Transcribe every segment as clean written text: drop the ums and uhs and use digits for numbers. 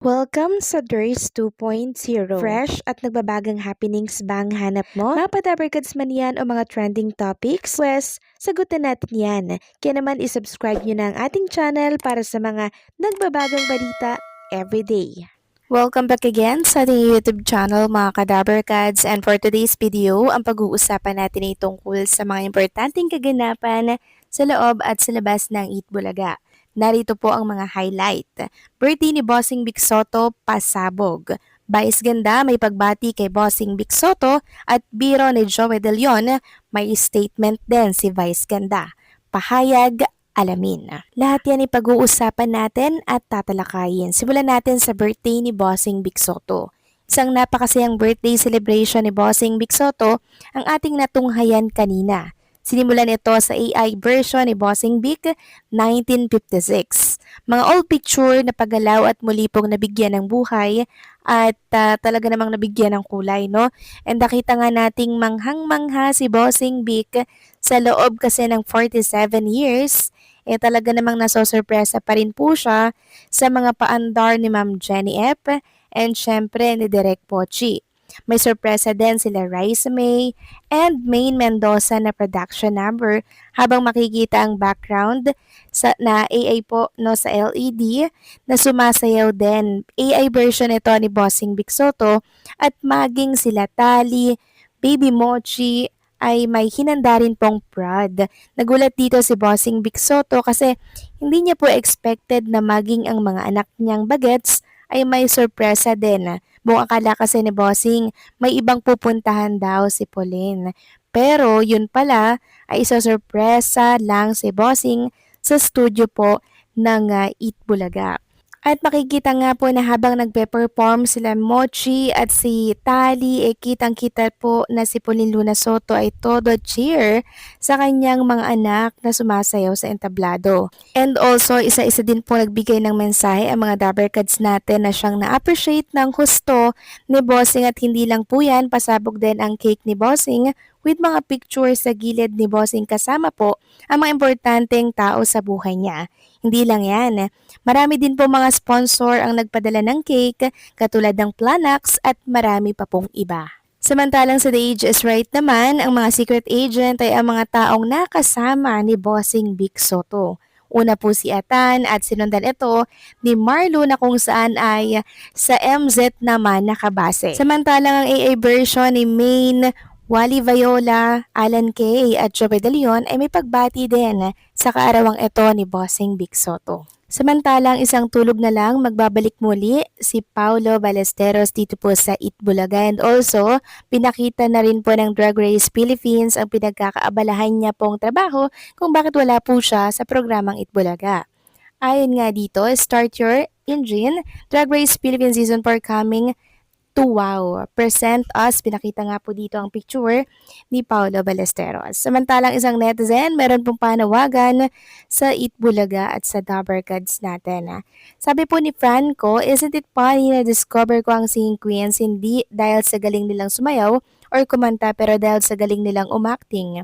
Welcome sa DRS 2.0. Fresh at nagbabagang happenings ba ang hanap mo? Mga padabarkads man yan o mga trending topics? Pwes, sagutin natin yan. Kaya naman isubscribe nyo na ang ating channel para sa mga nagbabagang balita everyday. Welcome back again sa ating YouTube channel mga kadabarkads, and for today's video, ang pag-uusapan natin ay tungkol sa mga importanteng kaganapan sa loob at sa labas ng Eat Bulaga. Narito po ang mga highlight. Birthday ni Bossing Vic Soto, pasabog. Vice ganda may pagbati kay Bossing Vic Soto at biro ni Joey De Leon, may statement din si Vice ganda. Pahayag, alamin. Lahat yan ipag-uusapan natin at tatalakayin. Simulan natin sa birthday ni Bossing Vic Soto. Isang napakasayang birthday celebration ni Bossing Vic Soto ang ating natunghayan kanina. Sinimulan ito sa AI version ni Bossing Vic 1956. Mga old picture na paggalaw at muli pong nabigyan ng buhay at talaga namang nabigyan ng kulay, no? And nakita nga nating manghang-mangha si Bossing Vic sa loob kasi ng 47 years. Talaga namang nasosurpresa pa rin po siya sa mga paandar ni Ma'am Jenny Ep and syempre ni Direk Pochi. May sorpresa din sila Raisa May and Maine Mendoza na production number habang makikita ang background na AI po no sa LED na sumasayaw din. AI version ito ni Bossing Vic Soto at maging sila Tali, Baby Mochi ay may hinanda rin pong prod. Nagulat dito si Bossing Vic Soto kasi hindi niya po expected na maging ang mga anak niyang bagets ay may sorpresa din. Buong akala kasi ni Bossing may ibang pupuntahan daw si Pauline. Pero yun pala ay isa-sorpresa lang si Bossing sa studio po ng Eat Bulaga. At makikita nga po na habang nagpe-perform sila Mochi at si Tali, kitang-kita po na si Pauline Luna Soto ay todo cheer sa kanyang mga anak na sumasayaw sa entablado. And also, isa-isa din po nagbigay ng mensahe ang mga Dabarkads natin na siyang na-appreciate ng husto ni Bossing at hindi lang po yan, pasabog din ang cake ni Bossing with mga pictures sa gilid ni Bossing kasama po ang mga importanteng tao sa buhay niya. Hindi lang yan, marami din po mga sponsor ang nagpadala ng cake katulad ng Planax at marami pa pong iba. Samantalang sa The Age is Right naman, ang mga secret agent ay ang mga taong nakasama ni Bossing Vic Soto. Una po si Atan at sinundan ito ni Marlo na kung saan ay sa MZ naman nakabase. Samantalang ang AA version ni Maine, Wally Viola, Alan Kay at Joey De Leon ay may pagbati din sa kaarawang ito ni Bossing Vic Soto. Samantalang isang tulog na lang magbabalik muli si Paulo Ballesteros dito po sa Eat Bulaga, and also pinakita na rin po ng Drag Race Philippines ang pinagkakaabalahan niya pong trabaho kung bakit wala po siya sa programang Eat Bulaga. Ayon nga dito, start your engine, Drag Race Philippines Season 4 coming to wow. Present us, pinakita nga po dito ang picture ni Paulo Ballesteros. Samantalang isang netizen, meron pong panawagan sa Eat Bulaga at sa Dabarkads natin. Sabi po ni Franco, isn't it funny na discover ko ang singing queens hindi dahil sa galing nilang sumayaw or kumanta pero dahil sa galing nilang umacting?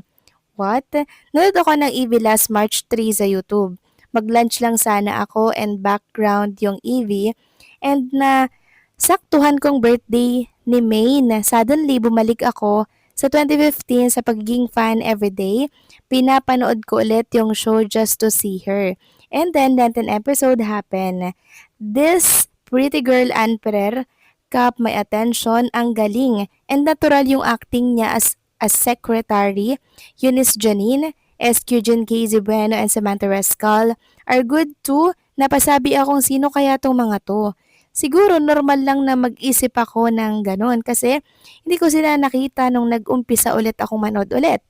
What? Nanood ako ng Evie last March 3 sa YouTube. Mag-lunch lang sana ako and background yung Evie and na saktuhan kong birthday ni Maine. Suddenly, bumalik ako sa 2015 sa pagiging fan everyday. Pinapanood ko ulit yung show just to see her. And then, that an episode happened. This pretty girl Ann Perer Cup my attention, ang galing. And natural yung acting niya as a secretary. Eunice Janine, SQ Jen Casey Bueno, and Samantha Rascal are good too. Napasabi akong sino kaya tong mga to. Siguro normal lang na mag-isip ako ng ganon kasi hindi ko sila nakita nung nag-umpisa ulit akong manood ulit.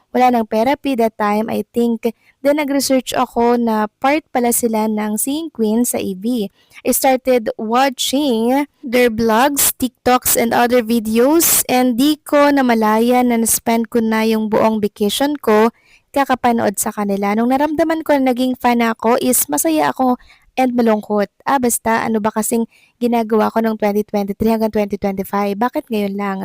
Wala nang therapy that time, I think. Then nag-research ako na part pala sila ng Singing Queen sa EV. I started watching their blogs, TikToks, and other videos, and di ko na malaya na na-spend ko na yung buong vacation ko kakapanood sa kanila. Nung naramdaman ko na naging fan ako is masaya ako and malungkot. Basta ano ba kasing ginagawa ko noong 2023 hanggang 2025? Bakit ngayon lang?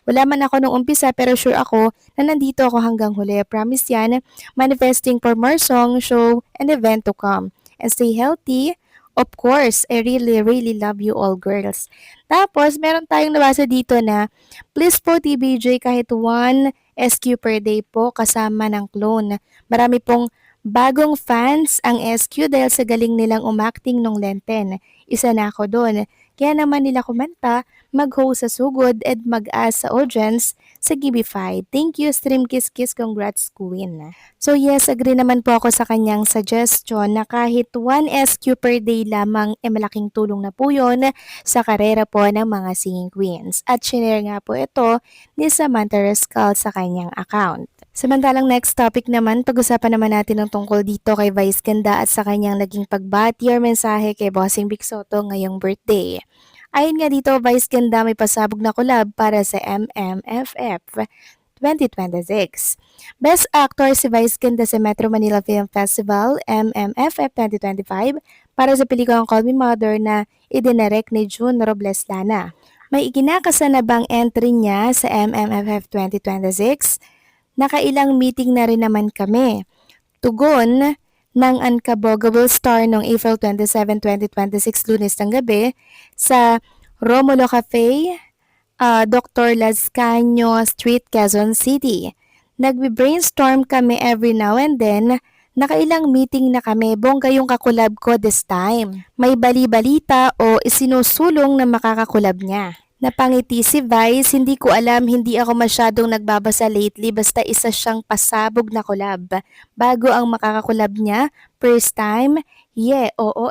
Wala man ako nung umpisa pero sure ako na nandito ako hanggang huli. Promise yan, manifesting for more song, show, and event to come. And stay healthy, Of course, I really, really love you all girls. Tapos, meron tayong nabasa dito na, please po TBJ kahit 1 SQ per day po kasama ng clone. Marami pong bagong fans ang SQ dahil sa galing nilang umacting nung Lenten. Isa na ako doon. Kaya naman nila komenta, mag-host sa sugod at mag-ask sa audience sa Gibify. Thank you, Stream Kiss Kiss. Congrats, Queen. So yes, agree naman po ako sa kanyang suggestion na kahit 1 SQ per day lamang malaking tulong na po yun sa karera po ng mga singing queens. At shinare nga po ito ni Samantha Rascal sa kanyang account. Samantalang next topic naman, pag-usapan naman natin ng tungkol dito kay Vice Ganda at sa kanyang naging pagbati or mensahe kay Bossing Big Soto ngayong birthday. Ayon nga dito, Vice Ganda may pasabog na collab para sa MMFF 2026. Best Actor si Vice Ganda sa Metro Manila Film Festival MMFF 2025 para sa pelikulang Call Me Mother na idinirect ni June Robles Lana. May ikinakasa na bang entry niya sa MMFF 2026? Nakailang meeting na rin naman kami. Tugon ng Unkabogable Star noong April 27, 2026 Lunes ng gabi sa Romulo Cafe, Dr. Lazcaño Street, Quezon City. Nagbe-brainstorm kami every now and then. Nakailang meeting na kami, bongga yung kakulab ko this time. May bali-balita o isinusulong na makakakulab niya. Napangiti si Vice, hindi ko alam, hindi ako masyadong nagbabasa lately basta isa siyang pasabog na collab. Bago ang makakakulab niya, first time, oo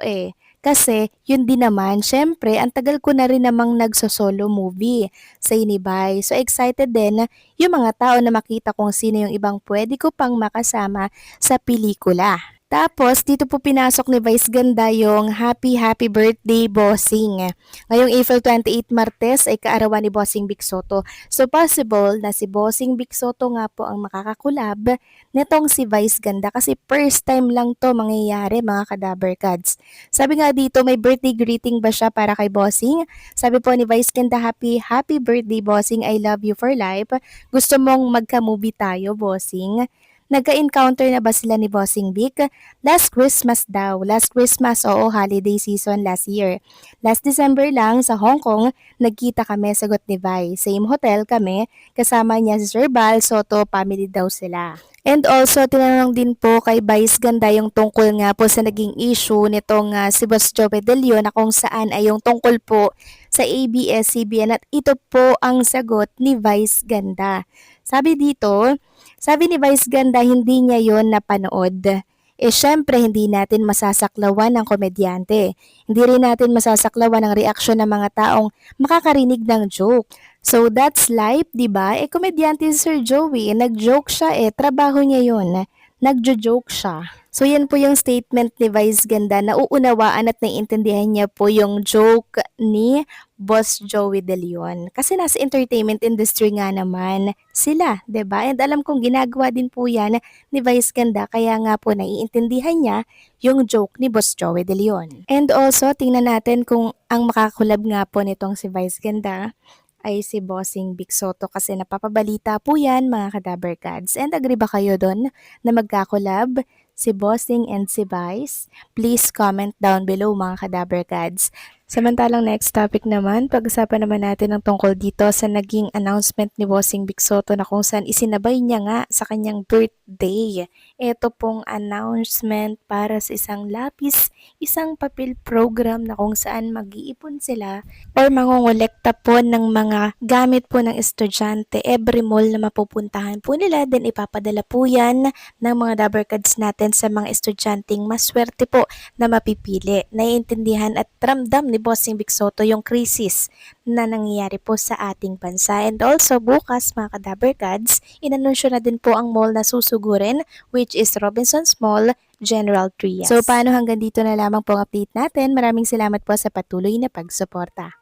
Kasi yun din naman, syempre, ang tagal ko na rin namang nagso-solo movie sa Inibay. So excited din yung mga tao na makita kung sino yung ibang pwede ko pang makasama sa pelikula. Tapos, dito po pinasok ni Vice Ganda yung Happy Birthday Bossing. Ngayong April 28 Martes ay kaarawan ni Bossing Big Soto. So possible na si Bossing Big Soto nga po ang makakakulab nitong si Vice Ganda kasi first time lang to mangyayari mga Kadaber Kads. Sabi nga dito, may birthday greeting ba siya para kay Bossing? Sabi po ni Vice Ganda, Happy Birthday Bossing, I love you for life. Gusto mong magka-movie tayo, Bossing? Nagka-encounter na ba sila ni Bossing Big? Last Christmas daw. Last Christmas, oo, holiday season last year. Last December lang sa Hong Kong, nagkita kami, sagot ni Vi. Same hotel kami, kasama niya si Sir Bal Soto, family daw sila. And also, tinanong din po kay Vice Ganda yung tungkol nga po sa naging issue nitong si Boss Joey De Leon na kung saan ay yung tungkol po sa ABS-CBN at ito po ang sagot ni Vice Ganda. Sabi ni Vice Ganda, hindi niya yon napanood. Syempre hindi natin masasaklawan ng komedyante. Hindi rin natin masasaklawan ang reaksyon ng mga taong makakarinig ng joke. So that's life, di ba? Komedyante si Sir Joey, nag-joke siya trabaho niya yun. Nagjo-joke siya. So yan po yung statement ni Vice Ganda, nauunawaan at naiintindihan niya po yung joke ni Boss Joey De Leon. Kasi nasa entertainment industry nga naman sila, 'di ba? And alam kong ginagawa din po yan ni Vice Ganda, kaya nga po naiintindihan niya yung joke ni Boss Joey De Leon. And also, tingnan natin kung ang makakulab nga po nitong si Vice Ganda ay si Bossing Big Soto kasi napapabalita po yan mga Kadaber Kads. And agree ba kayo doon na magkakolab si Bossing and si Vice? Please comment down below mga Kadaber Kads. Samantalang next topic naman, pag-usapan naman natin ang tungkol dito sa naging announcement ni Bossing Big Soto na kung saan isinabay niya nga sa kanyang birthday. Ito pong announcement para sa isang lapis, isang papel program na kung saan mag-iipon sila or mangongolekta po ng mga gamit po ng estudyante every mall na mapupuntahan po nila. Then ipapadala po yan ng mga Dabarkads natin sa mga estudyanteng maswerte po na mapipili. Naiintindihan at ramdam ni Bossing Big Soto yung crisis na nangyayari po sa ating bansa. And also bukas mga Kadabarkads, inanunsyo na din po ang mall na susugurin, which is Robinsons Mall, General Trias. So paano hanggang dito na lamang po ang update natin. Maraming salamat po sa patuloy na pagsuporta.